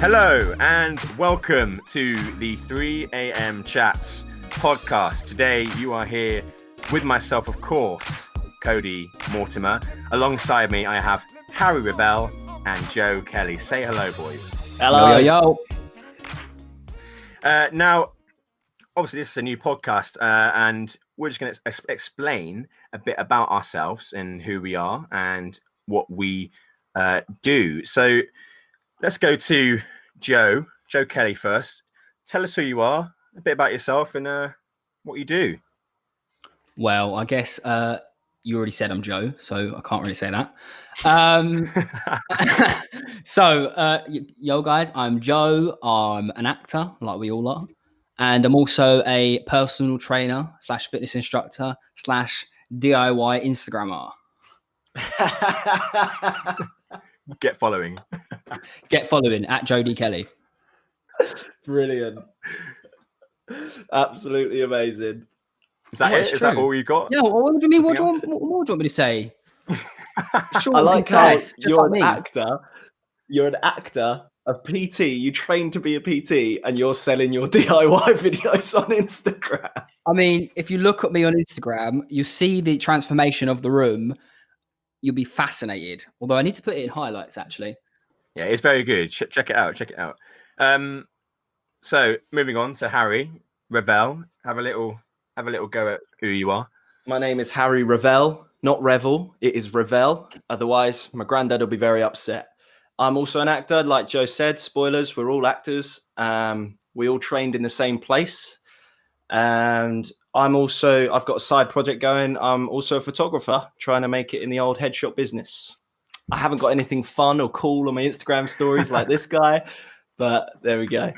Hello and welcome to the 3 a.m. Chats podcast. Today you are here with myself, of course, Cody Mortimer. Alongside me, I have Harry Revell and Joe Kelly. Say hello, boys. Hello. Yo. Now, obviously, this is a new podcast, and we're just going to explain a bit about ourselves and who we are and what we do. So let's go to Joe Kelly first. Tell us who you are, a bit about yourself and what you do. Well, I guess you already said I'm Joe, so I can't really say that. Yo guys, I'm Joe. I'm an actor, like we all are. And I'm also a personal trainer / fitness instructor / DIY Instagrammer. Get following. Get following at Jody Kelly. Brilliant. Absolutely amazing. Is that it? Is that all you got? Yeah, what do you mean? What do you want me to say? I like how you're an actor. You're an actor, a PT. You train to be a PT, and you're selling your DIY videos on Instagram. I mean, if you look at me on Instagram, you see the transformation of the room. You'll be fascinated. Although I need to put it in highlights, actually. Yeah, it's very good. Check it out. So moving on to Harry Revell. Have a little go at who you are. My name is Harry Revell, not Revel. It is Revell. Otherwise, my granddad will be very upset. I'm also an actor, like Joe said. Spoilers, we're all actors. We all trained in the same place. And I've got a side project going. I'm also a photographer, trying to make it in the old headshot business. I haven't got anything fun or cool on my Instagram stories like this guy, but there we go.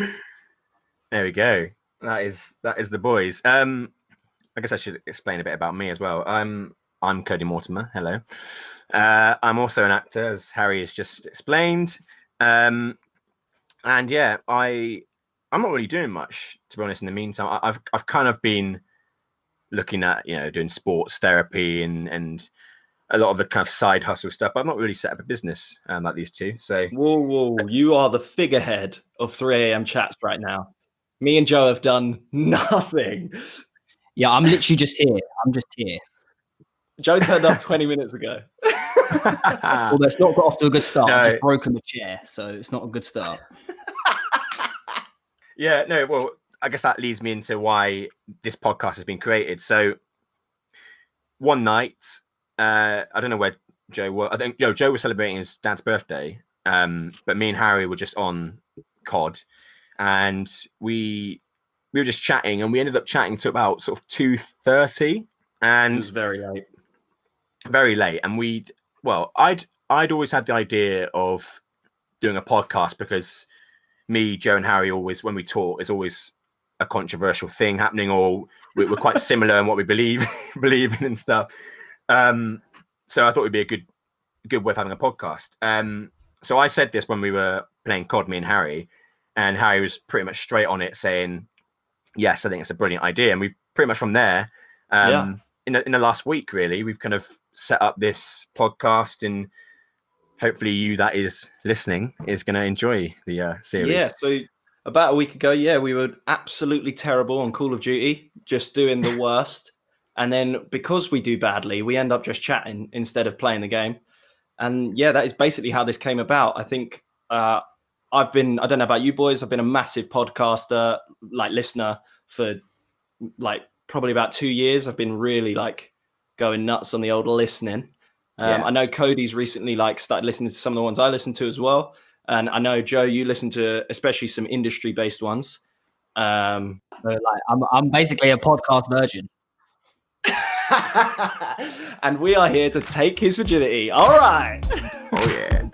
There we go. That is the boys. I guess I should explain a bit about me as well. I'm Cody Mortimer. Hello. I'm also an actor, as Harry has just explained. And yeah, I'm not really doing much, to be honest. In the meantime, I've kind of been looking at doing sports therapy and a lot of the kind of side hustle stuff. But I've not really set up a business like these two. So whoa, you are the figurehead of 3 a.m. Chats right now. Me and Joe have done nothing. Yeah, I'm literally just here. Joe turned up 20 minutes ago. Well, that's not got off to a good start. No. I've just broken the chair, so it's not a good start. Yeah, no, well, I guess that leads me into why this podcast has been created. So one night, I don't know where Joe was. I think Joe was celebrating his dad's birthday, but me and Harry were just on COD, and we were just chatting, and we ended up chatting to about sort of 2:30, and it was very late. And I'd always had the idea of doing a podcast because me, Joe, and Harry always, when we talk, is always a controversial thing happening, or we're quite similar in what we believe in and stuff. So I thought it'd be a good way of having a podcast. So I said this when we were playing COD, me and Harry was pretty much straight on it, saying, yes, I think it's a brilliant idea. And we've pretty much from there, in the last week, really, we've kind of set up this podcast, and hopefully you that is listening is going to enjoy the series. Yeah, so about a week ago, we were absolutely terrible on Call of Duty, just doing the worst. And then because we do badly, we end up just chatting instead of playing the game. And yeah, that is basically how this came about. I think I don't know about you boys, I've been a massive podcaster, listener for probably about 2 years. I've been really going nuts on the old listening. I know Cody's recently started listening to some of the ones I listen to as well. And I know, Joe, you listen to especially some industry-based ones. So I'm basically a podcast virgin. And we are here to take his virginity. All right. Oh, yeah.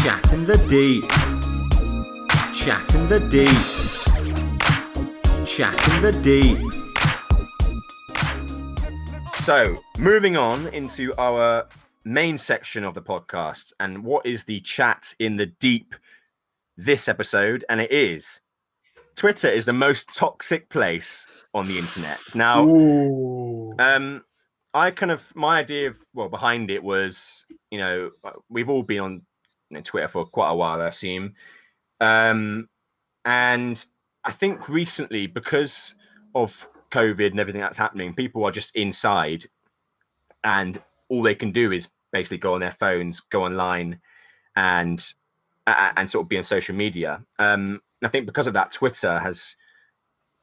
Chatting the deep. Chatting the deep. Chatting the deep. So, moving on into our main section of the podcast, and what is the chat in the deep this episode? And it is Twitter is the most toxic place on the internet. Now, my idea behind it was, we've all been on Twitter for quite a while, I assume. And I think recently, because of COVID and everything that's happening, people are just inside, and all they can do is basically go on their phones, go online, and sort of be on social media. I think because of that, Twitter has,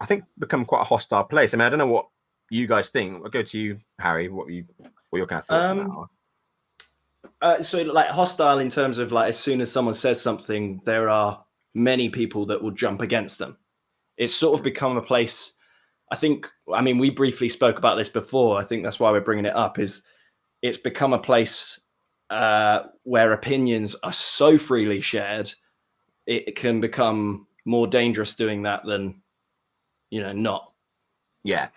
I think, become quite a hostile place. I mean, I don't know what you guys think. I'll go to you, Harry. What your kind of thoughts on that are? So like hostile in terms of like, as soon as someone says something, there are many people that will jump against them. It's sort of become a place. I mean, we briefly spoke about this before. I think that's why we're bringing it up. Is it's become a place where opinions are so freely shared, it can become more dangerous doing that than, not. Yeah,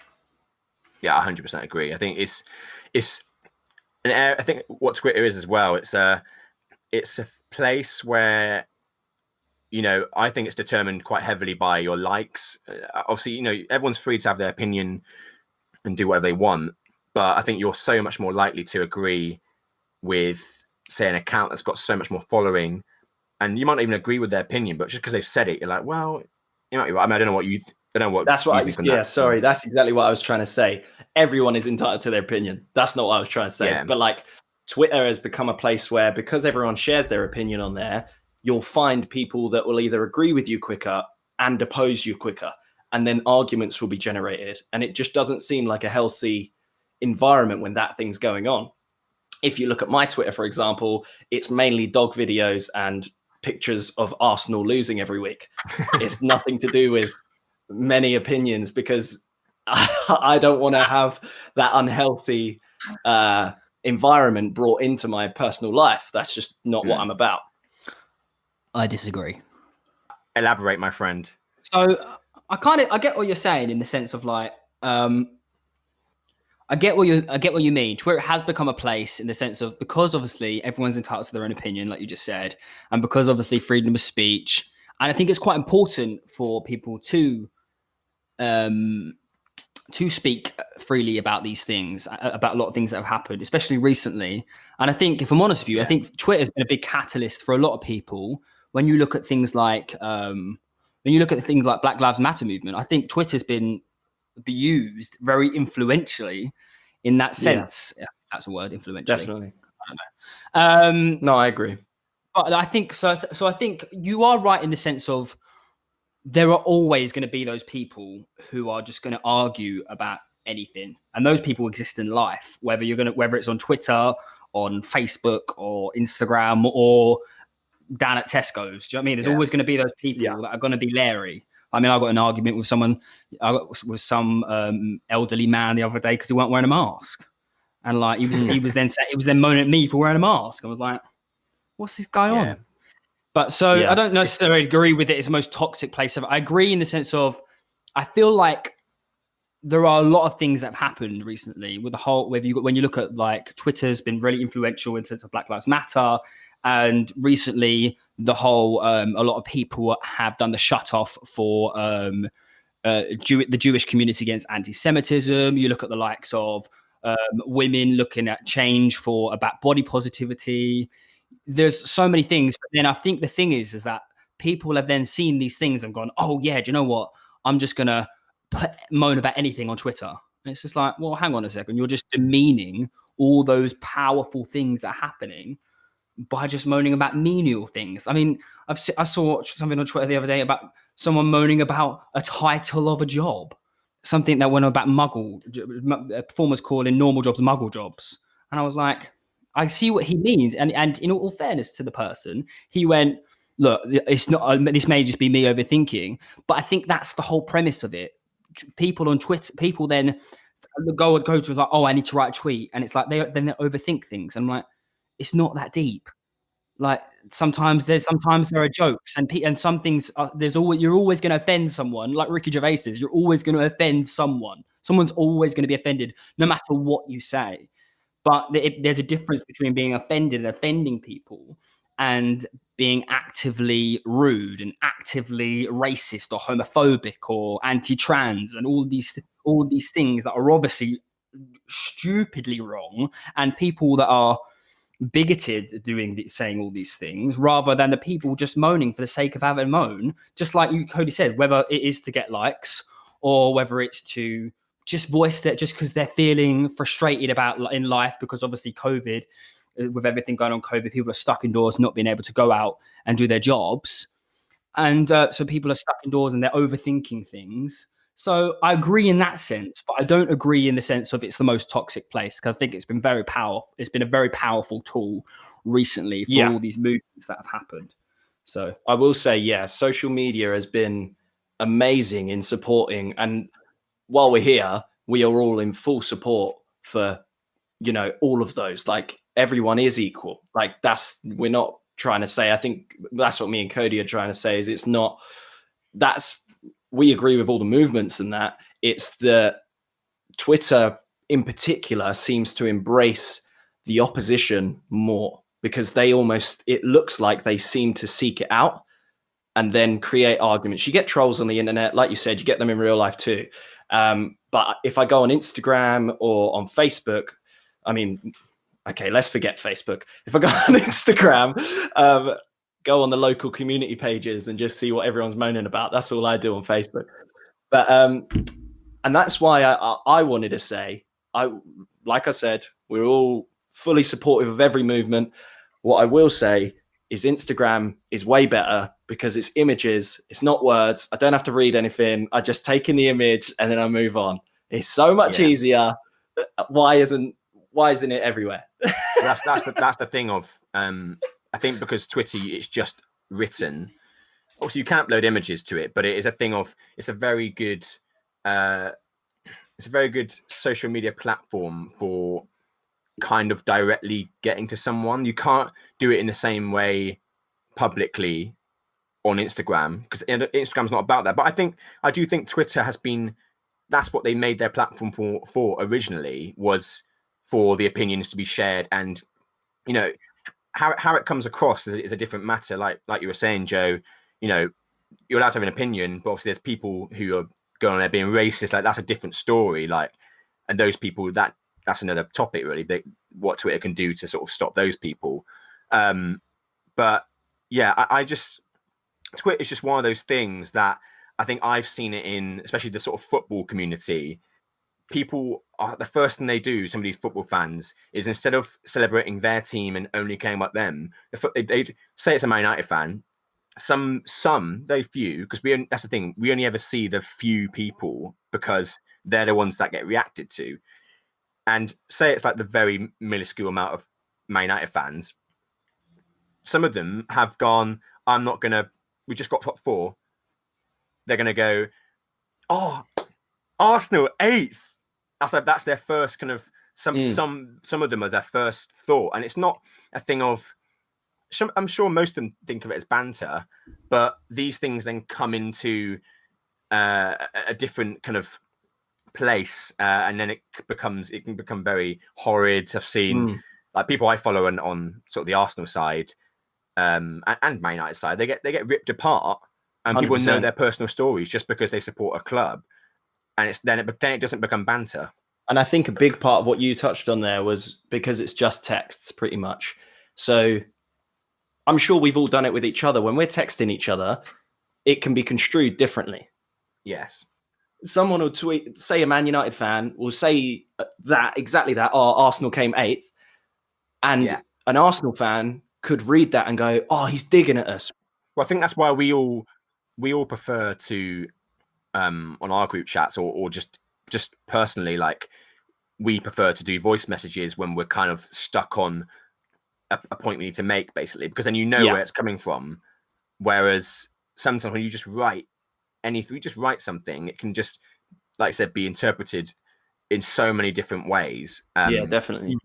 100% agree. I think it's and I think what Twitter is as well. It's a place where, I think it's determined quite heavily by your likes. Obviously, everyone's free to have their opinion and do whatever they want, but I think you're so much more likely to agree with, say, an account that's got so much more following, and you might not even agree with their opinion, but just because they've said it, you're like, well, you might be right. I mean, I don't know what you. I don't know what. That's what. Sorry, that's exactly what I was trying to say. Everyone is entitled to their opinion. That's not what I was trying to say. Yeah. But like, Twitter has become a place where, because everyone shares their opinion on there, you'll find people that will either agree with you quicker and oppose you quicker, and then arguments will be generated. And it just doesn't seem like a healthy environment when that thing's going on. If you look at my Twitter, for example, it's mainly dog videos and pictures of Arsenal losing every week. It's nothing to do with many opinions, because I don't want to have that unhealthy environment brought into my personal life. That's just not what I'm about. I disagree. Elaborate, my friend. So I get what you're saying in the sense of like, I get what you mean. Twitter has become a place in the sense of, because obviously everyone's entitled to their own opinion, like you just said, and because obviously freedom of speech, and I think it's quite important for people to speak freely about these things, about a lot of things that have happened, especially recently. And I think, if I'm honest with you, I think Twitter has been a big catalyst for a lot of people. When you look at things like Black Lives Matter movement, I think Twitter's been used very influentially in that sense. Yeah, that's a word, influentially. Definitely. I don't know. No, I agree. But I think so. So I think you are right in the sense of, there are always going to be those people who are just going to argue about anything, and those people exist in life, whether it's on Twitter, on Facebook, or Instagram, or down at Tesco's. Do you know what I mean? There's always going to be those people that are going to be leery. I mean, I got an argument with some elderly man the other day because he weren't wearing a mask, and like he was then moaning at me for wearing a mask. I was like, what's this guy on? But so I don't necessarily agree with it. It's the most toxic place ever. I agree in the sense of, I feel like there are a lot of things that have happened recently with the whole, when you look at like Twitter's been really influential in the sense of Black Lives Matter. And recently the whole, a lot of people have done the shut off for the Jewish community against anti-Semitism. You look at the likes of women looking at change about body positivity. There's so many things, but then I think the thing is that people have then seen these things and gone, oh yeah, do you know what? I'm just gonna moan about anything on Twitter. And it's just like, well, hang on a second, you're just demeaning all those powerful things that are happening by just moaning about menial things. I mean, I saw something on Twitter the other day about someone moaning about a title of a job, something that went about performers calling normal jobs muggle jobs, and I was like, I see what he means, and in all fairness to the person, he went, look, it's not. This may just be me overthinking, but I think that's the whole premise of it. People on Twitter, people then go to like, oh, I need to write a tweet, and it's like they overthink things. And I'm like, it's not that deep. Like sometimes there are jokes, and some things you're always going to offend someone. Like Ricky Gervais says, you're always going to offend someone. Someone's always going to be offended, no matter what you say. But there's a difference between being offended and offending people, and being actively rude and actively racist or homophobic or anti-trans and all these things that are obviously stupidly wrong, and people that are bigoted saying all these things, rather than the people just moaning for the sake of having moan. Just like Cody said, whether it is to get likes or whether it's to just voice that just because they're feeling frustrated about in life, because obviously COVID, with everything going on COVID, people are stuck indoors, not being able to go out and do their jobs. And so people are stuck indoors and they're overthinking things. So I agree in that sense, but I don't agree in the sense of it's the most toxic place, because I think it's been very powerful. It's been a very powerful tool recently for all these movements that have happened. So I will say, social media has been amazing in supporting. And while we're here, we are all in full support for, all of those. Like, everyone is equal. Like, we're not trying to say, I think that's what me and Cody are trying to say, is it's not, we agree with all the movements and that. It's that Twitter in particular seems to embrace the opposition more, because it looks like they seem to seek it out and then create arguments. You get trolls on the internet, like you said, you get them in real life too. But if I go on Instagram or on Facebook, okay, let's forget Facebook. If I go on Instagram, go on the local community pages and just see what everyone's moaning about. That's all I do on Facebook. But and that's why I wanted to say, like I said, we're all fully supportive of every movement. What I will say is Instagram is way better because it's images, it's not words. I don't have to read anything. I just take in the image and then I move on. It's so much easier. Why isn't it everywhere? that's the thing of I think because Twitter, it's just written. Also, you can't upload images to it, but it is a thing of it's a very good social media platform for kind of directly getting to someone. You can't do it in the same way publicly on Instagram, because Instagram's not about that. But I do think Twitter has been, that's what they made their platform for originally, was for the opinions to be shared. And how it comes across is a different matter. Like you were saying, Joe, you're allowed to have an opinion, but obviously there's people who are going on there being racist. Like, that's a different story. Like, and those people, that's another topic really, what Twitter can do to sort of stop those people. But yeah, I just, Twitter is just one of those things that I think I've seen it in, especially the sort of football community. People are, the first thing they do, some of these football fans, is instead of celebrating their team and only caring about them, they say it's a Man United fan. Some very few, because that's the thing, we only ever see the few people because they're the ones that get reacted to. And say it's like the very minuscule amount of Man United fans. Some of them have gone, we just got top 4. They're going to go, oh, Arsenal 8th. That's their first kind of, some of them are their first thought. And it's not a thing of, I'm sure most of them think of it as banter, but these things then come into a different kind of place, and then it can become very horrid. I've seen like people I follow on sort of the Arsenal side and Man United side, they get ripped apart, and 100%. People know their personal stories just because they support a club, and then it doesn't become banter. And I think a big part of what you touched on there was because it's just texts pretty much. So I'm sure we've all done it with each other. When we're texting each other, it can be construed differently. Yes. Someone will tweet, say a Man United fan will say exactly that, Arsenal came 8th. And an Arsenal fan could read that and go, oh, he's digging at us. Well, I think that's why we all prefer to, on our group chats or just personally, like, we prefer to do voice messages when we're kind of stuck on a point we need to make, basically, because then where it's coming from. Whereas sometimes when you just write anything, you just write something, it can just, like I said, be interpreted in so many different ways. Yeah, definitely.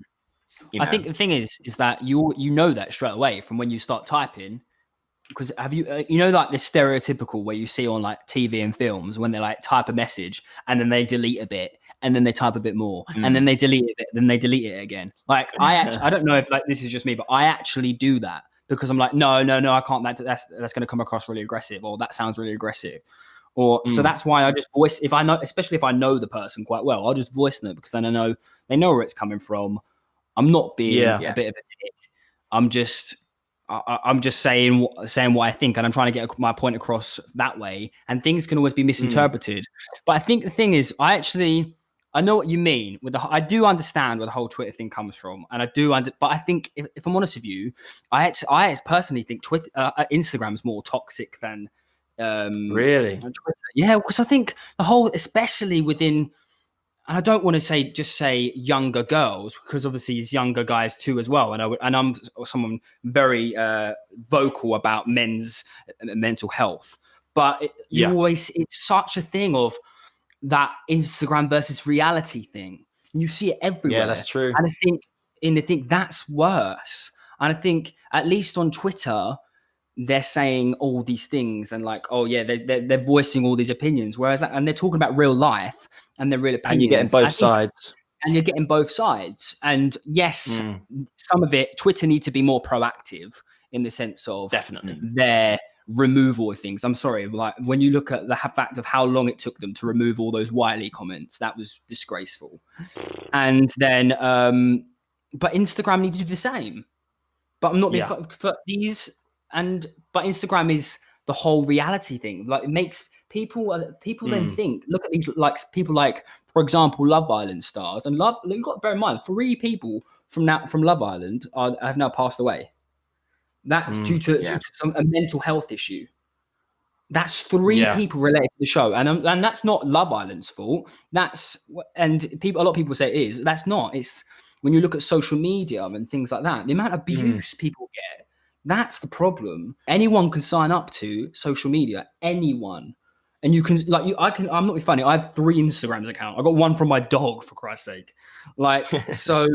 I think the thing is that you know that straight away from when you start typing, because have you like this stereotypical where you see on like TV and films when they like type a message and then they delete a bit and then they type a bit more and then they delete it, then they delete it again. Like I don't know if like this is just me, but I actually do that because I'm like, no, I can't. That's going to come across really aggressive, or that sounds really aggressive, or so that's why I just voice, if I know, especially if I know the person quite well, I'll just voice them because then I know they know where it's coming from. I'm not being a bit of a dick. I'm just saying what I think, and I'm trying to get my point across that way. And things can always be misinterpreted. But I think the thing is, I know what you mean I do understand where the whole Twitter thing comes from, and but I think if I'm honest with you, I personally think Instagram is more toxic than really Twitter. Yeah, because I think the whole, especially within. And I don't want to say younger girls, because obviously it's younger guys too as well. And I'm someone very vocal about men's mental health. But it's such a thing of that Instagram versus reality thing. You see it everywhere. Yeah, that's true. And I think that's worse. And I think at least on Twitter, they're saying all these things and like, oh yeah, they're voicing all these opinions, whereas and they're talking about real life and their real opinions. And you're getting both sides. And you're getting both sides. And yes, some of it, Twitter needs to be more proactive in the sense of definitely their removal of things. I'm sorry, like when you look at the fact of how long it took them to remove all those Wiley comments, that was disgraceful. And then, but Instagram needs to do the same. But I'm not being but Instagram is the whole reality thing. Like it makes people then think, look at these, like people like, for example, Love Island stars, and you've got to bear in mind 3 people from Love Island have now passed away. That's due to a mental health issue. That's 3 people related to the show, and that's not Love Island's fault. A lot of people say it is. That's not. It's when you look at social media and things like that, the amount of abuse people get. That's the problem. Anyone can sign up to social media. Anyone. And you can, I'm not being funny. I have 3 Instagrams account. I got one from my dog, for Christ's sake. Like, so,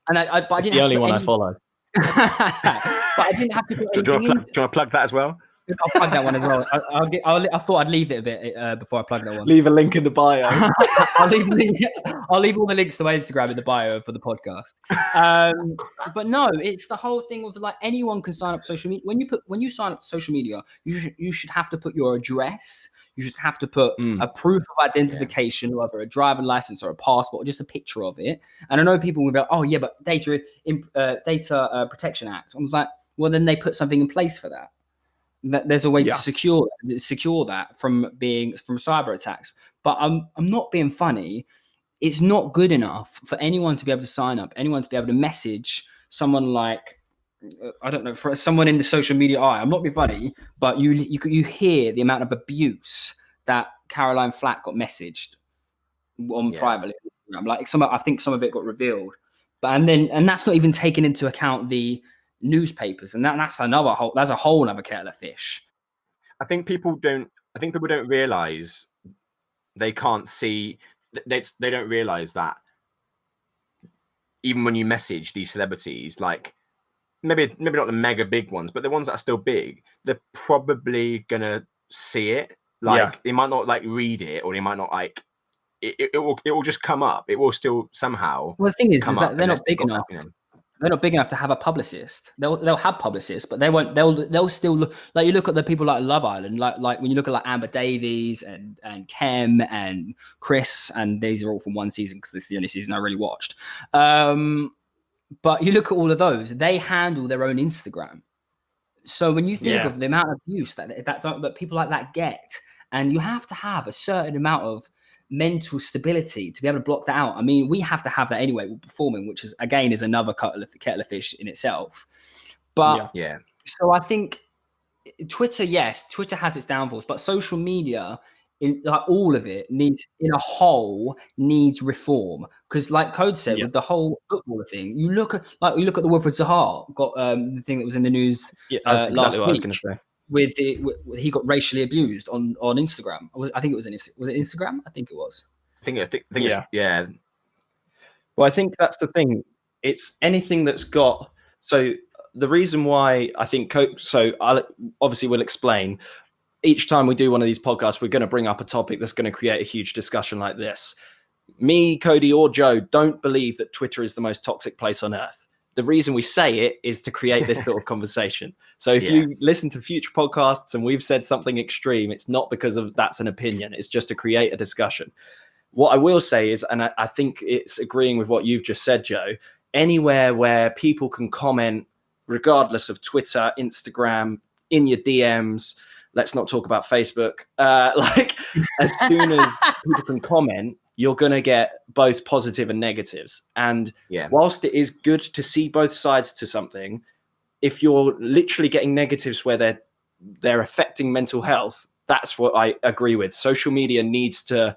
and but I didn't the only one I follow. But I didn't have to put do you want to plug that as well? I'll plug that one as well. I thought I'd leave it a bit before I plug that one. Leave a link in the bio. I'll leave all the links to my Instagram in the bio for the podcast. But no, it's the whole thing of like anyone can sign up to social media. When you sign up to social media, you should have to put your address. You should have to put a proof of identification, whether a driving license or a passport, or just a picture of it. And I know people will be like, "Oh yeah, but Data Protection Act." I was like, "Well, then they put something in place for that. That there's a way to secure that from cyber attacks." But I'm not being funny. It's not good enough for anyone to be able to sign up, anyone to be able to message someone like, I don't know, for someone in the social media eye. I'm not being funny, but you hear the amount of abuse that Caroline Flack got messaged on privately on Instagram. Like I think some of it got revealed, and that's not even taking into account the newspapers, and that's a whole other kettle of fish. I think people don't realize they can't see. They don't realize that even when you message these celebrities, like maybe not the mega big ones, but the ones that are still big, they're probably gonna see it. Like they might not like read it, or they might not like it will just come up. It will still somehow. Well, the thing is that they're not big enough. They're not big enough to have a publicist. They'll have publicists, but they won't. They'll still look like, you look at the people like Love Island, like when you look at like Amber Davies and Kem and Chris, and these are all from one season because this is the only season I really watched. But you look at all of those, they handle their own Instagram. So when you think of the amount of abuse that people like that get, and you have to have a certain amount of mental stability to be able to block that out. I mean, we have to have that anyway with performing, which is another kettle of fish in itself. But so I think Twitter has its downfalls, but social media, all of it needs reform. Because like Code said, with the whole footballer thing, you look at the Wilfred Zaha got the thing that was in the news last week. He got racially abused on Instagram. I think it was Instagram? I think it was. I think Well, I think that's the thing. It's anything that's got. So the reason why I think we'll explain. Each time we do one of these podcasts, we're going to bring up a topic that's going to create a huge discussion like this. Me, Cody, or Joe don't believe that Twitter is the most toxic place on earth. The reason we say it is to create this sort of conversation. So if you listen to future podcasts and we've said something extreme, it's not because of that's an opinion. It's just to create a discussion. What I will say is, and I think it's agreeing with what you've just said, Joe, anywhere where people can comment regardless of Twitter, Instagram, in your DMs. Let's not talk about Facebook. Like, as soon as people can comment, you're going to get both positive and negatives. And whilst it is good to see both sides to something, if you're literally getting negatives where they're affecting mental health, that's what I agree with. Social media needs to,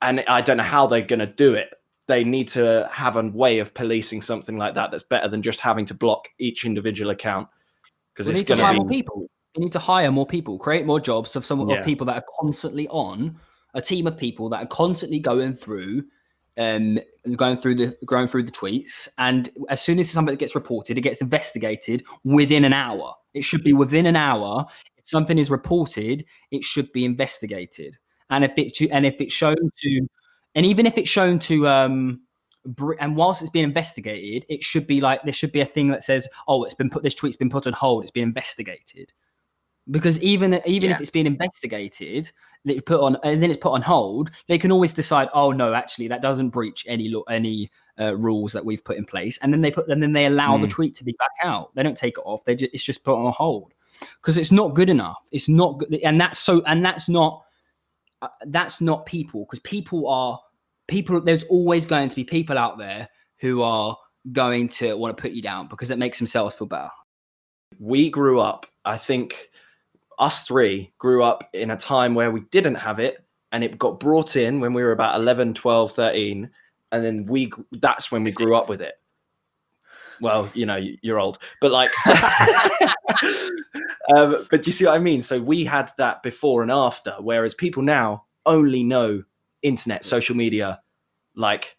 and I don't know how they're going to do it. They need to have a way of policing something like that that's better than just having to block each individual account. Because it's going to hire more people. You need to hire more people, create more jobs of people that are constantly on, a team of people that are constantly going through the tweets. And as soon as something gets reported, it gets investigated within an hour. It should be within an hour. If something is reported, it should be investigated. And if it's shown to, and even if it's shown to, and whilst it's being investigated, it should be like, there should be a thing that says, oh, this tweet's been put on hold. It's been investigated. Because even if it's being investigated, it's put on hold, they can always decide, oh no, actually that doesn't breach any rules that we've put in place, and then they allow the tweet to be back out. They don't take it off. It's just put on hold because it's not good enough. It's not good, and that's not people, because people. There's always going to be people out there who are going to want to put you down because it makes themselves feel better. We grew up, I think. Us three grew up in a time where we didn't have it, and it got brought in when we were about 11, 12, 13. And then that's when we grew up with it. Well, you're old, but like, but you see what I mean? So we had that before and after, whereas people now only know internet, social media, like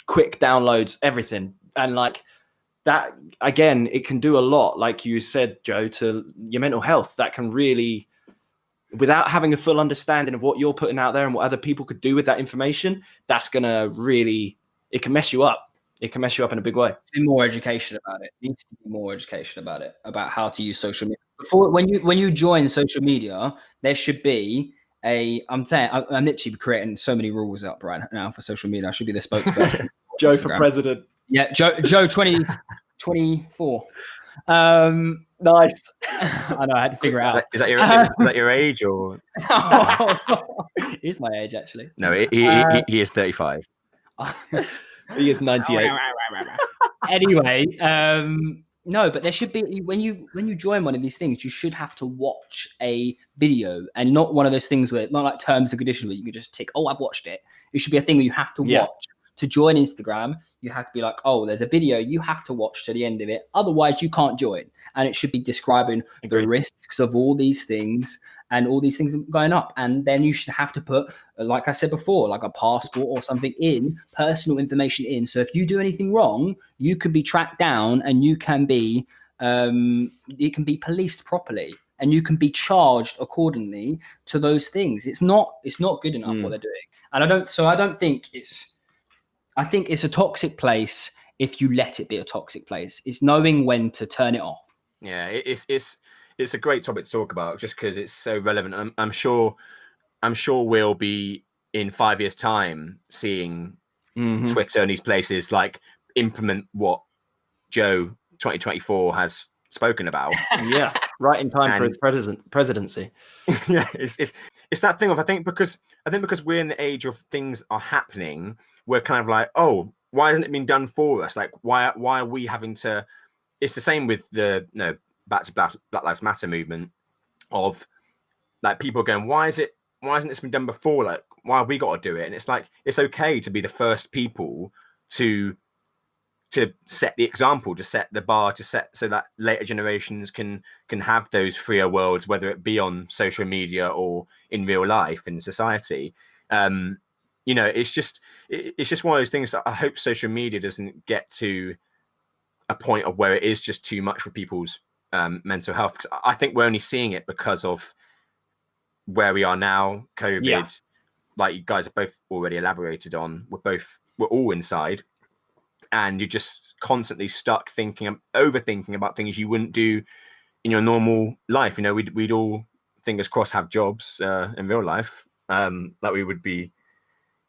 quick downloads, everything. And like, that, again, it can do a lot, like you said, Joe, to your mental health. That can really, without having a full understanding of what you're putting out there and what other people could do with that information, that's going to really, it can mess you up. It can mess you up in a big way. More education about it. Needs to be more education about it, about how to use social media. Before, when you join social media, there should be I'm literally creating so many rules up right now for social media. I should be the spokesperson. Joe for president. Yeah, Joe 2024. Nice. I know, I had to figure it out. Is that your age or? It is my age, actually. No, he is 35. He is 98. Anyway, no, but there should be, when you join one of these things, you should have to watch a video, and not one of those things where, not like terms and conditions where you can just tick, oh, I've watched it. It should be a thing where you have to watch. To join Instagram, you have to be like, oh, there's a video you have to watch to the end of it. Otherwise, you can't join. And it should be describing the risks of all these things and all these things going up. And then you should have to put, like I said before, like a passport or something in, personal information in. So if you do anything wrong, you can be tracked down, and you can be policed properly, and you can be charged accordingly to those things. It's not good enough what they're doing. And I think it's a toxic place if you let it be a toxic place. It's knowing when to turn it off. Yeah, it's a great topic to talk about just because it's so relevant. I'm sure we'll be in 5 years' time seeing Twitter and these places like implement what Joe 2024 has spoken about. Yeah, right in time for his presidency. Yeah, it's that thing of I think because we're in the age of things are happening, we're kind of like, oh, why hasn't it been done for us? Like, why are we having to? It's the same with the back to Black Lives Matter movement of like people going, why hasn't this been done before? Like, why have we got to do it? And it's like, it's okay to be the first people to set the example, to set the bar, so that later generations can have those freer worlds, whether it be on social media or in real life in society. It's just one of those things that I hope social media doesn't get to a point of where it is just too much for people's mental health. 'Cause I think we're only seeing it because of where we are now, COVID, like you guys have both already elaborated on. We're all inside. And you're just constantly stuck overthinking about things you wouldn't do in your normal life. We'd all, fingers crossed, have jobs in real life that we would be,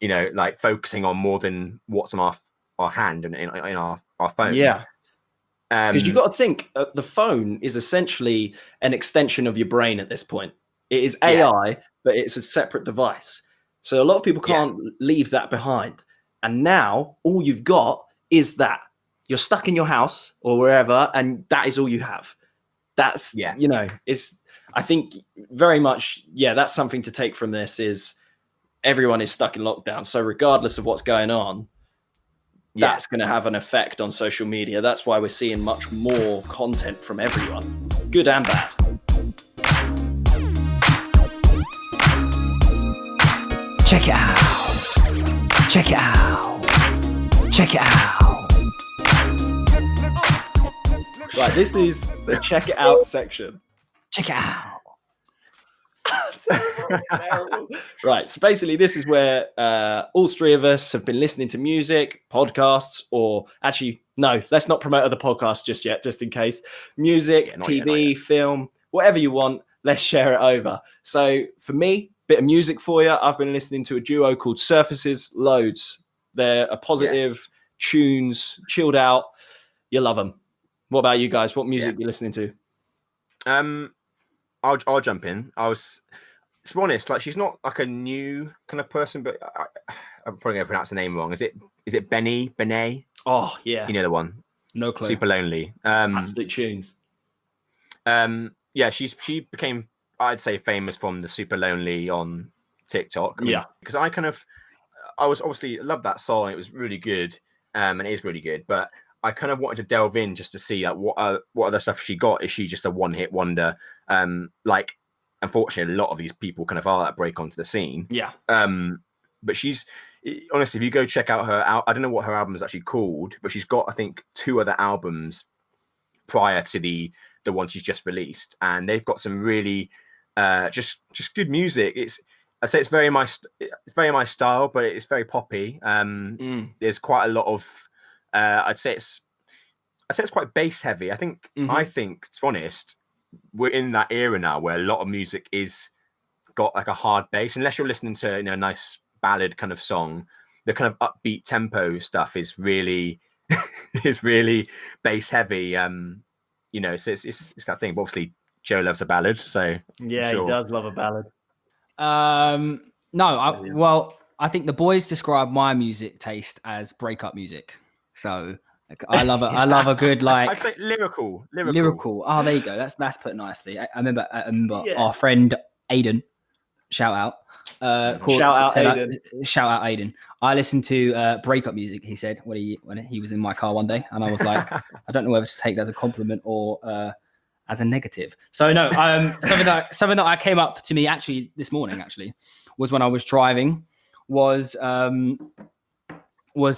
like focusing on more than what's on our hand and in our phone. Yeah. Because you've got to think, the phone is essentially an extension of your brain at this point. It is AI, but it's a separate device. So a lot of people can't leave that behind. And now all you've got is that. You're stuck in your house or wherever, and that is all you have. That's, I think very much, that's something to take from this is everyone is stuck in lockdown. So regardless of what's going on, that's going to have an effect on social media. That's why we're seeing much more content from everyone, good and bad. Check it out. Check it out. Check it out. Right, this is the check it out section. Check it out. Terrible. Right, so basically this is where all three of us have been listening to music, podcasts, or actually, no, let's not promote other podcasts just yet, just in case. Music, TV, film, whatever you want, let's share it over. So for me, bit of music for you. I've been listening to a duo called Surfaces Loads. They're a positive tunes, chilled out. You love them. What about you guys? What music are you listening to? I'll jump in. To be honest, like she's not like a new kind of person, but I'm probably gonna pronounce the name wrong. Is it Bernay? Oh yeah, you know the one. No clue. Super Lonely. Absolute tunes. She became, I'd say, famous from the Super Lonely on TikTok. Because I was obviously loved that song. It was really good, and it is really good, but I kind of wanted to delve in just to see like what other stuff she got. Is she just a one-hit wonder? Like, unfortunately, a lot of these people kind of are that break onto the scene. Yeah. But she's honestly, if you go check out her, I don't know what her album is actually called, but she's got, I think, 2 other albums prior to the one she's just released, and they've got some really just good music. I'd say it's very my style, but it's very poppy. There's quite a lot of I'd say it's quite bass heavy. I think, to be honest, we're in that era now where a lot of music is got like a hard bass. Unless you're listening to a nice ballad kind of song, the kind of upbeat tempo stuff is really bass heavy. So it's kind of thing. But obviously, Joe loves a ballad, so yeah, he does love a ballad. No, I think the boys describe my music taste as breakup music. So I love it. I love a good I'd say lyrical. Oh, there you go. That's put nicely. I remember our friend Aiden. Shout out. Shout out Aiden. I listened to breakup music. He said when he was in my car one day, and I was like, I don't know whether to take that as a compliment or as a negative. So no, something that I came up to me actually this morning was when I was driving was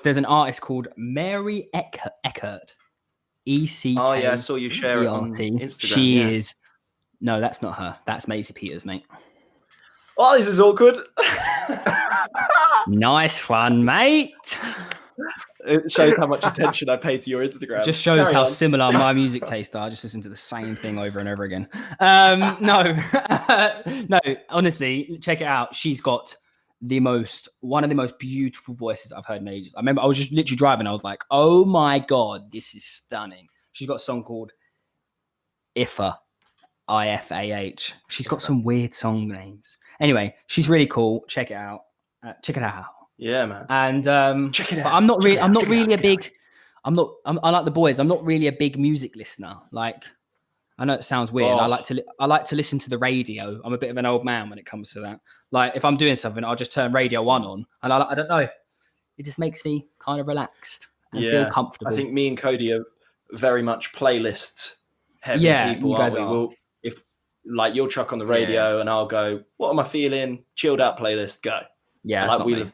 there's an artist called Mary Eckert. ECK. Oh yeah, I saw you share it on Instagram. She is. No, that's not her. That's Maisie Peters, mate. Oh, this is awkward. Nice one, mate. It shows how much attention I pay to your Instagram. It just shows how similar my music tastes are. I just listen to the same thing over and over again. No, honestly, check it out. She's got one of the most beautiful voices I've heard in ages. I remember I was just literally driving. I was like, oh my God, this is stunning. She's got a song called Ifah, IFAH. She's got some weird song names. Anyway, she's really cool. Check it out. Yeah, man. And check it out. But I'm not really a big. I'm like the boys. I'm not really a big music listener. Like, I know it sounds weird. I like to listen to the radio. I'm a bit of an old man when it comes to that. Like, if I'm doing something, I'll just turn Radio 1 on, and I don't know. It just makes me kind of relaxed and feel comfortable. I think me and Cody are very much playlist heavy people. You guys are. If like you'll chuck on the radio and I'll go, what am I feeling? Chilled out playlist, go. Yeah, it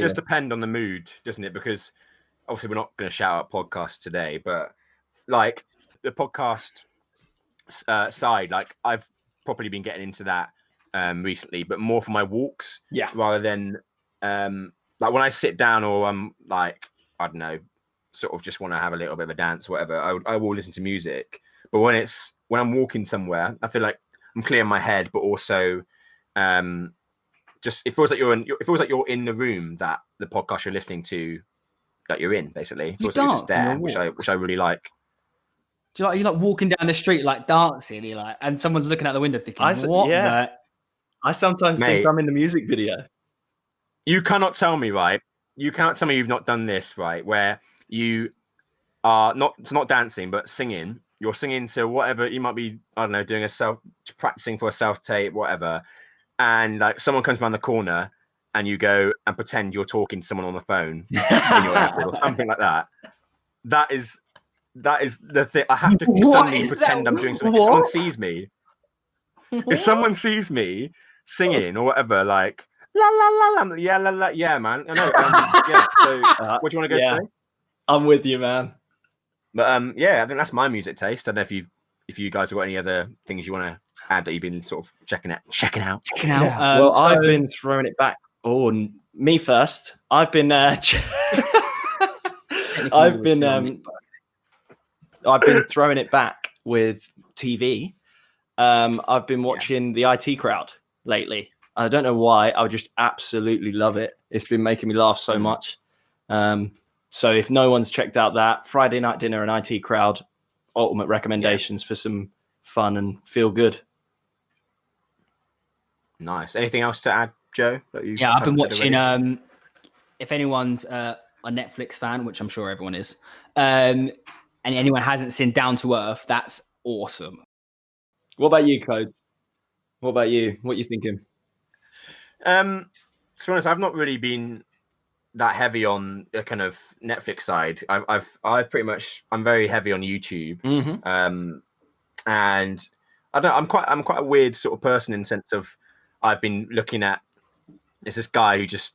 does depend on the mood, doesn't it? Because obviously we're not going to shout out podcasts today, but like the podcast side, like I've probably been getting into that recently, but more for my walks, rather than like when I sit down or I'm like, I don't know, sort of just want to have a little bit of a dance, or whatever. I will listen to music, but when I'm walking somewhere, I feel like I'm clearing my head, but also just it feels like you're in the room that the podcast you're listening to that you're in, basically. It feels like you're just there, which I really like. Do you like walking down the street like dancing, you're like, and someone's looking out the window thinking, "What the?" I sometimes think I'm in the music video. You cannot tell me, right? You cannot tell me you've not done this, right? Where you are not dancing, but singing. You're singing to whatever you might be, I don't know, doing practicing for a self-tape, whatever. And like someone comes around the corner and you go and pretend you're talking to someone on the phone in your AirPod or something like that. That is the thing. I have to suddenly pretend I'm doing something. If someone sees me, if someone sees me singing or whatever, like la la la la, yeah la la, yeah, man. I know. Yeah. So, what do you want to go today? I'm with you, man. But yeah, I think that's my music taste. I don't know if you guys have got any other things you want to add that you've been sort of checking out. Yeah. Well, I've been throwing it back. Oh, me first. I've been I've been throwing it back with TV. I've been watching the IT Crowd lately. I don't know why. I just absolutely love it. It's been making me laugh so much. So if no one's checked out that Friday Night Dinner and IT Crowd, ultimate recommendations for some fun and feel good. Nice. Anything else to add, Joe? I've been watching. If anyone's a Netflix fan, which I'm sure everyone is, and anyone hasn't seen Down to Earth, that's awesome. What about you, Codes? What about you? What are you thinking? To be honest, I've not really been that heavy on the kind of Netflix side. I've pretty much, I'm very heavy on YouTube. Mm-hmm. And I don't, I'm quite a weird sort of person in the sense of I've been looking at, there's this guy he's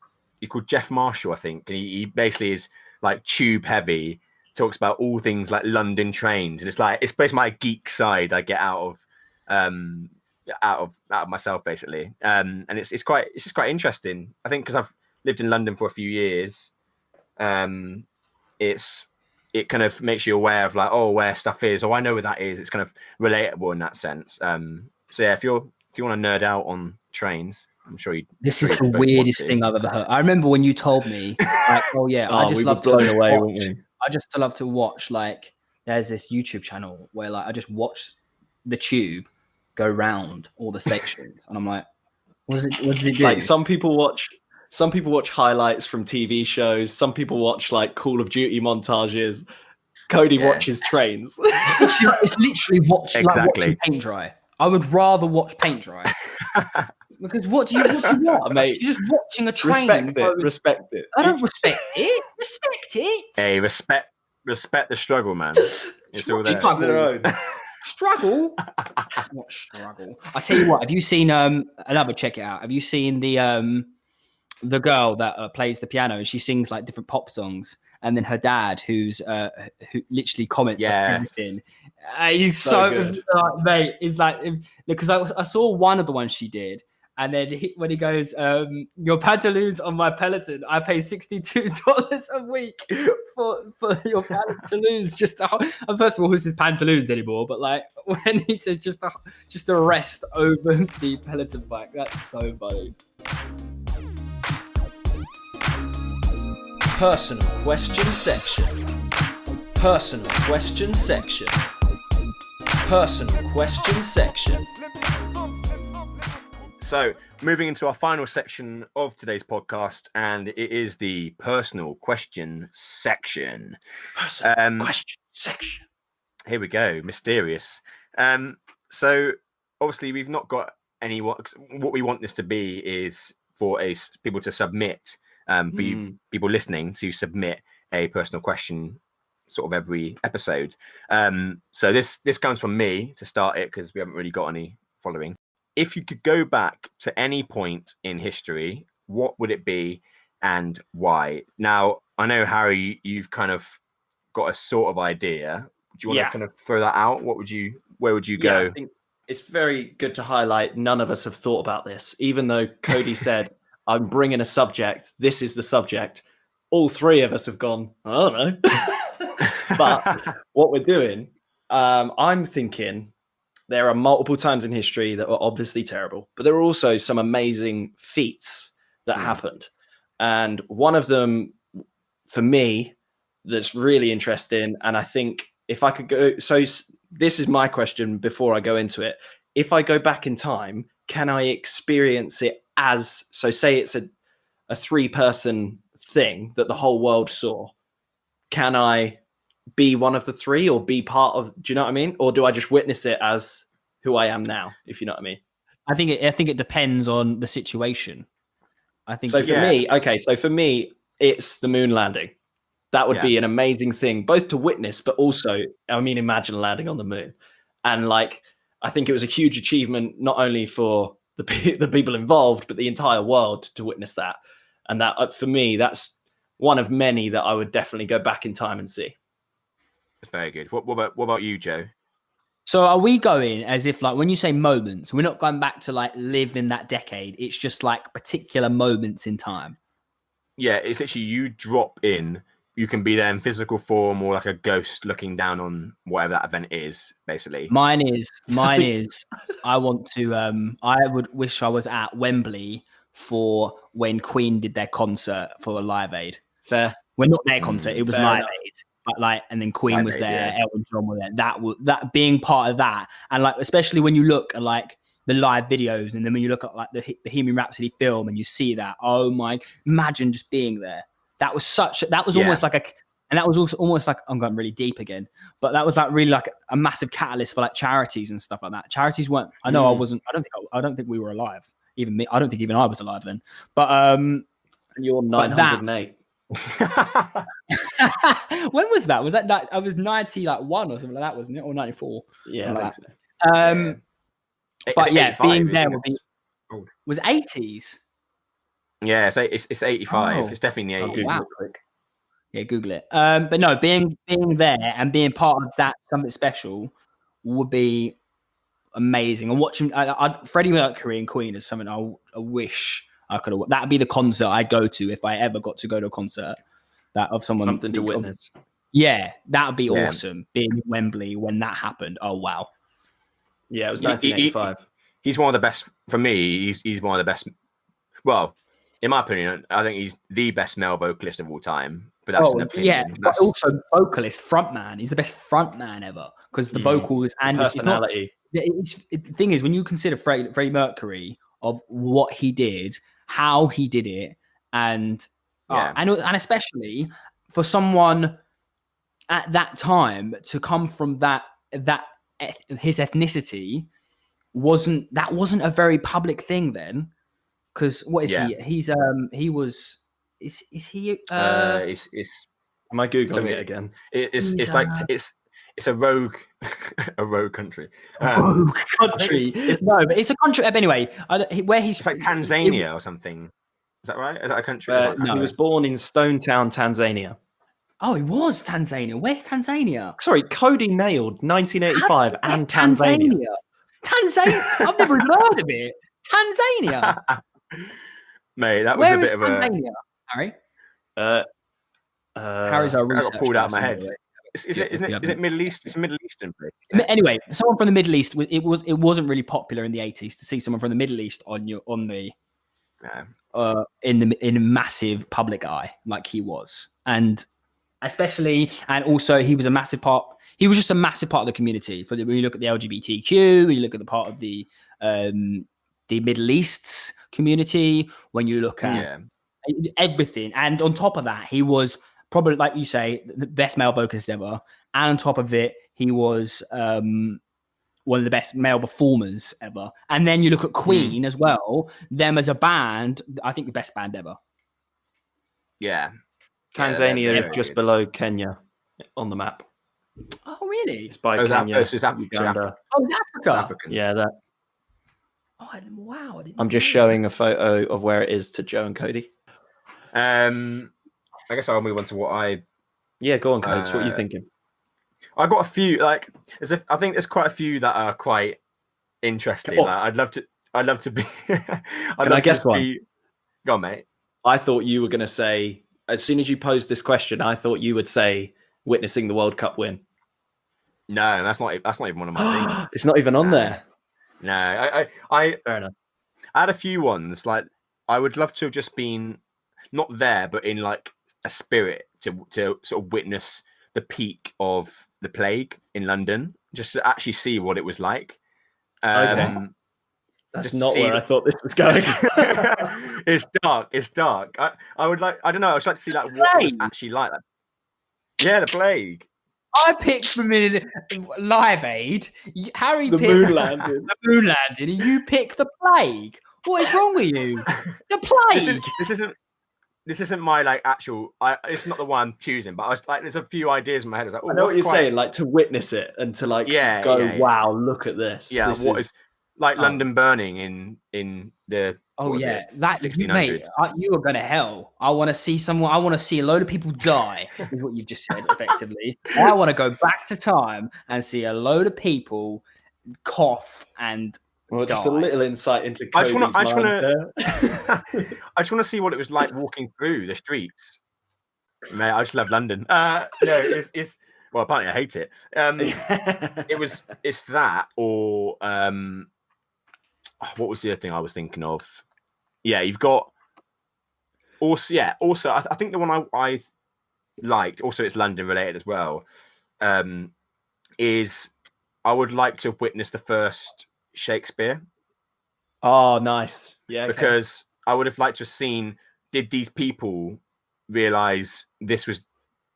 called Jeff Marshall, I think. And he basically is like tube heavy, talks about all things like London trains. And it's basically my geek side I get out of myself basically. And it's just quite interesting. I think because I've lived in London for a few years, it kind of makes you aware of like, oh, where stuff is. Oh, I know where that is. It's kind of relatable in that sense. So yeah, if you want to nerd out on trains, I'm sure you. This is the weirdest thing I've ever heard. I remember when you told me, like, oh yeah, I just love to watch. I just love to watch. Like, there's this YouTube channel where like I just watch the tube go round all the stations, and I'm like, what does it do? Like some people watch highlights from TV shows. Some people watch like Call of Duty montages. Cody watches trains. It's literally watching paint dry. I would rather watch paint dry. Because what do you want? Mate, you're just watching a train. Respect it. I don't respect it. Respect it. Hey, respect the struggle, man. It's all there. Struggle? What struggle? I tell you what. Have you seen another? Check it out. Have you seen the girl that plays the piano and she sings like different pop songs, and then her dad who literally comments on everything. He's so good. Mate. It's like because I saw one of the ones she did. And then when he goes, your pantaloons on my Peloton, I pay $62 a week for your pantaloons. First of all, who's his pantaloons anymore? But like when he says just a rest over the Peloton bike, that's so funny. Personal question section. Personal question section. Personal question section. So, moving into our final section of today's podcast, and it is the personal question section. Personal question section. Here we go, mysterious. So, obviously, we've not got any. What we want this to be is for people to submit, for you people listening to submit a personal question, sort of every episode. So this comes from me to start it because we haven't really got any following. If you could go back to any point in history, what would it be and why? Now, I know, Harry, you've kind of got a sort of idea. Do you want to kind of throw that out? Where would you go? I think it's very good to highlight none of us have thought about this. Even though Cody said, I'm bringing a subject, this is the subject. All three of us have gone, I don't know. But what we're doing, I'm thinking... There are multiple times in history that were obviously terrible, but there are also some amazing feats that happened. And one of them, for me, that's really interesting, and I think if I could go, this is my question before I go into it. If I go back in time, can I experience it as, so say it's a 3-person thing that the whole world saw? Can I be one of the 3 or be part of, do you know what I mean? Or do I just witness it as who I am now, if you know what I mean? I think it depends on the situation. I think so. For me, it's the moon landing. That would be an amazing thing, both to witness, but also, I mean, imagine landing on the moon. And like, I think it was a huge achievement, not only for the people involved, but the entire world to witness that. And that, for me, that's one of many that I would definitely go back in time and see. Very good. What about you, Joe? So are we going as if, like, when you say moments, we're not going back to like live in that decade. It's just like particular moments in time. Yeah, it's literally you drop in. You can be there in physical form or like a ghost looking down on whatever that event is, basically. Mine is, I want to, I would wish I was at Wembley for when Queen did their concert for Live Aid. Fair. Well, not their concert, it was Live Aid. But like, and then Queen Live was Aid, there, Elton John was there. That being part of that, and like, especially when you look at like the live videos, and then when you look at like the Bohemian Rhapsody film, and you see that, oh my! Imagine just being there. That was almost like and that was also almost like, I'm going really deep again, but that was like really like a massive catalyst for like charities and stuff like that. Charities weren't. I know I wasn't. I don't think we were alive. Even me. I don't think even I was alive then. But and you're 908. When was that? Was that I was 91 or something like that, wasn't it? Or 94? Yeah, I think so. But yeah, being there would be was 80s. Yeah, so it's 85. It's definitely the 80s. Wow. Yeah, Google it. But no, being there and being part of that something special would be amazing. And watching Freddie Mercury and Queen is something I wish I could have. That'd be the concert I'd go to if I ever got to go to a concert that of someone. Something to witness. Yeah, that would be awesome. Being in Wembley when that happened. Oh wow. Yeah, it was 1985. He's one of the best for me. He's one of the best. Well, in my opinion, I think he's the best male vocalist of all time. But that's an opinion. Yeah, but also vocalist, frontman. He's the best frontman ever because the vocals and personality. The thing is, when you consider Freddie Mercury of what he did, how he did it, and especially for someone at that time to come from that his ethnicity wasn't a very public thing then. Because what is he? He's he was. Is he? Am I googling it again? It's a rogue country. Rogue country. No, but it's a country. Anyway, where he's. It's like Tanzania or something. Is that right? Is that a country? No, he was born in Stone Town, Tanzania. Oh, he was Tanzania. Where's Tanzania? Sorry, Cody nailed 1985 and Tanzania. Tanzania. I've never even heard of it. Tanzania. Mate, that was Where a bit is of Tanzania, a. Harry? Harry's our research. I got pulled out of my head. Is it Middle East? It's a Middle Eastern place. Yeah. Anyway, someone from the Middle East. It wasn't really popular in the 80s to see someone from the Middle East in a massive public eye like he was, and also he was a massive part. He was just a massive part of the community. When you look at the LGBTQ, when you look at the part of the Middle East's community, when you look at everything, and on top of that, he was probably, like you say, the best male vocalist ever, and on top of it, he was one of the best male performers ever. And then you look at Queen as well, them as a band, I think the best band ever. Yeah. Tanzania is just below Kenya on the map. Oh, really? It's by Kenya. It's Africa. Oh, it's Africa. African. Yeah, that. Oh, wow. I'm just showing a photo of where it is to Joe and Cody. I guess I'll move on to what I... Yeah, go on, Codes. What are you thinking? I got a few, I think there's quite a few that are quite interesting. Oh. I'd love to be... Can I guess one? Go on, mate. I thought you were going to say, as soon as you posed this question, I thought you would say witnessing the World Cup win. No, that's not even one of my things. It's not even on there. No, I fair enough. I had a few ones. Like, I would love to have just been not there, but in like a spirit to sort of witness the peak of the plague in London, just to actually see what it was like. Okay. That's just not see where I thought this was going. It's dark. It's dark. I would like. I don't know. I would like to see like what it was actually like. Yeah, the plague. I picked from Live Aid. Harry picked moon landing. the moon landing, and you picked the plague. What is wrong with you? The plague. This isn't my like actual. It's not the one I'm choosing, but I was like, there's a few ideas in my head. I was like, I know what you're saying, like to witness it and to like wow, look at this. Yeah, this is like London burning in the that 1600s. Mate, you are going to hell. I want to see someone. I want to see a load of people die. Is what you've just said effectively. I want to go back to time and see a load of people cough and die. Just a little insight into Cody's mind there. I just want to see what it was like walking through the streets. Mate, I just love London. No, it's well, apparently I hate it. It's that or what was the other thing I was thinking of? Yeah, you've got also I think the one I liked, also it's London related as well, is I would like to witness the first Shakespeare. Oh, nice. Yeah. Because I would have liked to have seen, did these people realize this was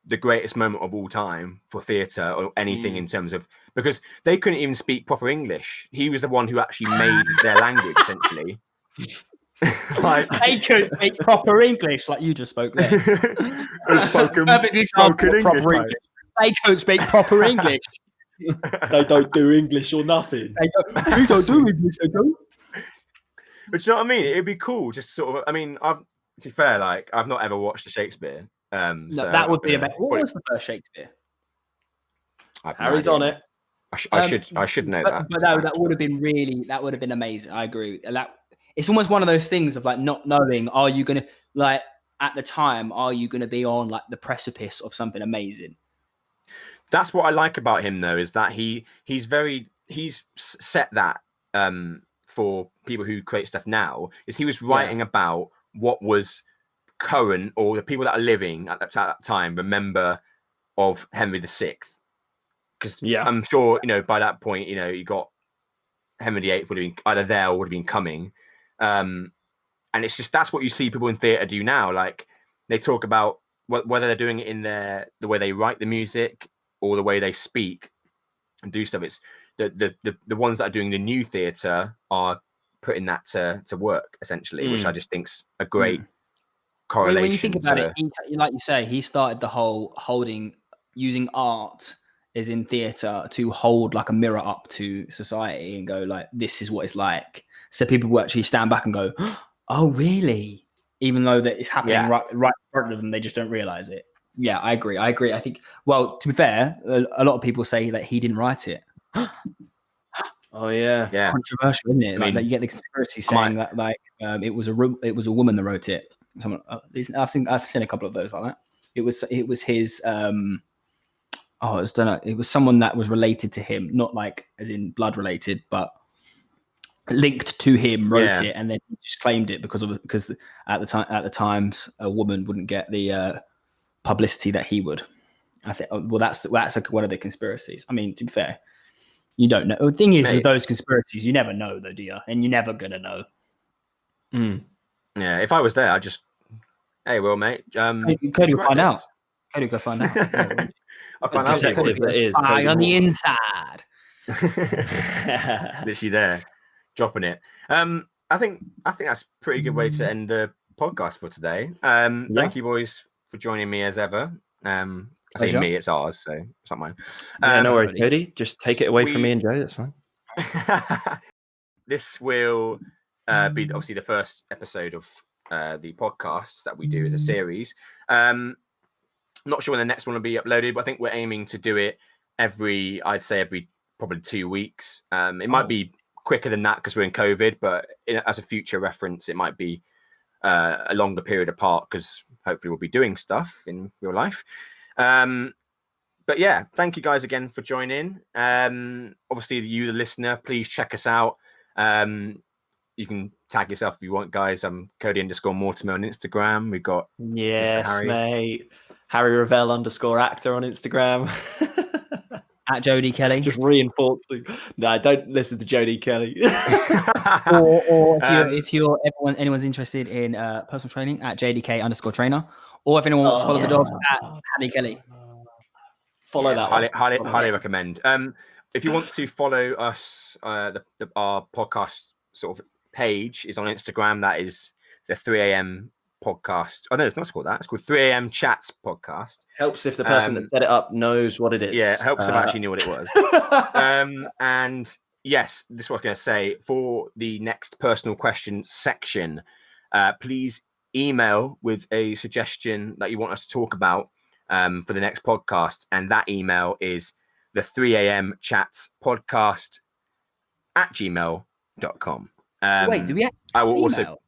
the greatest moment of all time for theatre or anything in terms of, because they couldn't even speak proper English. He was the one who actually made their language, essentially. Like, they could speak proper English, like you just spoke there. Spoken English. They could speak proper English. They don't do English or nothing. They don't do English. They don't. But you know what I mean? It'd be cool, just sort of. I mean, to be fair, like I've not ever watched a Shakespeare. No, so that would be about. What was the first Shakespeare? Harry's on it. I should know that. But that would have been amazing. I agree. It's almost one of those things of like not knowing. Are you gonna like at the time? Are you gonna be on like the precipice of something amazing? That's what I like about him, though, is that he's set that for people who create stuff now. Is he was writing about what was current, or the people that are living at that time remember of Henry VI. Because I'm sure, by that point, you got Henry VIII would have been either there or would have been coming. And it's just, that's what you see people in theatre do now. Like they talk about whether they're doing it in the way they write the music or the way they speak and do stuff. It's the ones that are doing the new theatre are putting that to work, essentially, which I just think's a great correlation. When you think about it, like you say, he started the whole using art as in theatre to hold like a mirror up to society and go like, this is what it's like. So people will actually stand back and go, oh, really? Even though that it's happening right in front of them, they just don't realize it. Yeah, I agree. I think, well, to be fair, a lot of people say that he didn't write it. Oh yeah. It's controversial, isn't it? Like that you get the conspiracy saying that like it was a woman that wrote it. I've seen a couple of those like that. It was his I don't know. It was someone that was related to him, not like as in blood related, but linked to him wrote it, and then he just claimed it because at the times a woman wouldn't get the publicity that he would. I think. Well, that's like one of the conspiracies. I mean, to be fair, you don't know. The thing is, with those conspiracies, you never know, though, do you? And you're never gonna know. Yeah, if I was there, I'd just, hey, well, mate, Cody will find out. Cody will go find out. I find out detective that is on the inside. Literally there, dropping it. I think that's a pretty good way to end the podcast for today. Thank you, boys, for joining me as ever. I say me, it's ours, so it's not mine. No worries, Cody. Just take it away from me and Joe. That's fine. This will be obviously the first episode of the podcast that we do as a series. I'm not sure when the next one will be uploaded, but I think we're aiming to do it every probably 2 weeks. It might be quicker than that because we're in COVID, but as a future reference, it might be a longer period apart because hopefully we'll be doing stuff in real life. But yeah, thank you guys again for joining. Obviously, you, the listener, please check us out. You can tag yourself if you want, guys. I'm Cody_Mortimer on Instagram. We've got yes, mate. Harry_Ravel_actor on Instagram. At Jodie Kelly. Just reinforcing. No, don't listen to Jodie Kelly. or if anyone's interested in personal training, at JDK_trainer. Or if anyone wants to follow the dogs, at Harry Kelly. Follow that one. Highly recommend. If you want to follow us, our podcast sort of page is on Instagram. That is the 3 a.m. podcast. Oh no, it's not called that. It's called 3 a.m. Chats podcast. Helps if the person that set it up knows what it is. Yeah, it helps if I actually knew what it was. And yes, this is what I was going to say. For the next personal question section, please email with a suggestion that you want us to talk about for the next podcast. And that email is the 3 a.m. chats podcast @gmail.com. Wait, do we have I will email? also.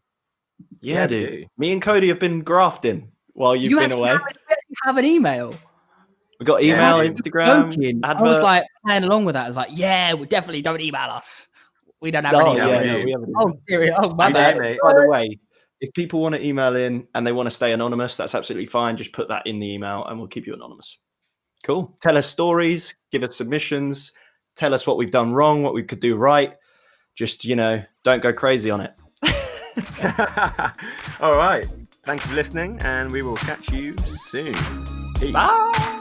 Yeah, dude. Me and Cody have been grafting while you've been away. You have an email. We got email, Instagram, adverts. I was like playing along with that. I was like, yeah, we definitely don't email us. We don't have any email. We have an email. Serious. My bad. By the way, if people want to email in and they want to stay anonymous, that's absolutely fine. Just put that in the email and we'll keep you anonymous. Cool. Tell us stories, give us submissions, tell us what we've done wrong, what we could do right. Just, don't go crazy on it. All right. Thank you for listening, and we will catch you soon. Peace. Bye.